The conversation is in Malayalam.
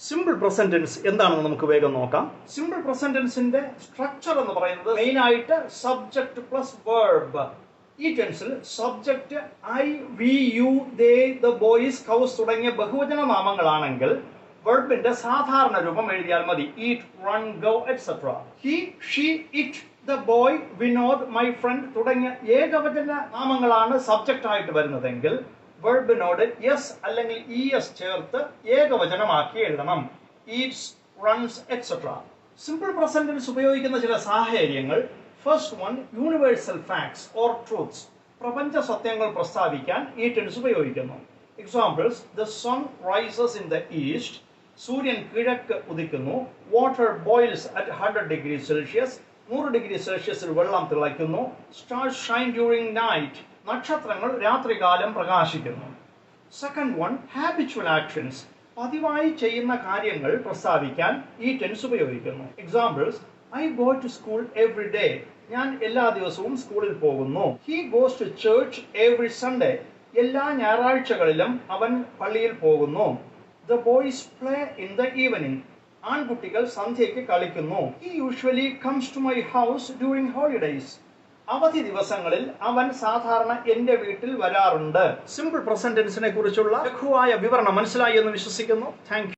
സിമ്പിൾ പ്രസന്റ് ടെൻസ് എന്താണെന്ന് നമുക്ക് വേഗം നോക്കാം. സിമ്പിൾ പ്രസന്റ് ടെൻസിന്റെ സ്ട്രക്ചർ എന്ന് പറയുന്നത് മെയിൻ ആയിട്ട് സബ്ജക്ട് പ്ലസ് വേർബ്. ഈ ടെൻസിൽ subject I, we, you, they, the boys, cows തുടങ്ങിയ ബഹുവചന നാമങ്ങളാണെങ്കിൽ വെർബിന്റെ സാധാരണ രൂപം എഴുതിയാൽ മതി. Eat, run, go, etcetera. He, she, it, the boy, Vinod, my friend തുടങ്ങിയ ഏകവചന നാമങ്ങളാണ് സബ്ജക്റ്റ് ആയിട്ട് വരുന്നതെങ്കിൽ വെർബിനോട് യെസ് അല്ലെങ്കിൽ ഇഎസ് ചേർത്ത് ഏകവചനമാക്കി എഴുതണം. Eats, runs, etcetera. Simple present tense ഉപയോഗിക്കുന്ന ചില സാഹചര്യങ്ങൾ. First one, universal facts or truths. പ്രപഞ്ച സത്യങ്ങൾ പ്രസ്താവിക്കാൻ ഈ ടെൻസ് ഉപയോഗിക്കുന്നു. Examples: the sun rises in the east. സൂര്യൻ കിഴക്ക് ഉദിക്കുന്നു. Water boils at 100 degree Celsius. 100 degree സെൽഷ്യസിൽ വെള്ളം തിളയ്ക്കുന്നു. Stars shine during night. നക്ഷത്രങ്ങൾ രാത്രികാലം പ്രകാശിക്കുന്നു. Second one, habitual actions. പതിവായി ചെയ്യുന്ന കാര്യങ്ങൾ പ്രസ്താവിക്കാൻ ഈ ടെൻസ് ഉപയോഗിക്കുന്നു. Examples: I go to school every day. ഞാൻ എല്ലാ ദിവസവും സ്കൂളിൽ പോകുന്നു. He goes to church every Sunday. എല്ലാ ഞായറാഴ്ചകളിലും അവൻ പള്ളിയിൽ പോകുന്നു. The boys play in the evening. ആൺകുട്ടികൾ സന്ധ്യയ്ക്ക് കളിക്കുന്നു. He usually comes to my house during holidays. അവധി ദിവസങ്ങളിൽ അവൻ സാധാരണ എന്റെ വീട്ടിൽ വരാറുണ്ട്. സിമ്പിൾ പ്രസന്റ് ടെൻസിനെ കുറിച്ചുള്ള ലഘുവായ വിവരണം മനസ്സിലായി എന്ന് വിശ്വസിക്കുന്നു. Thank you.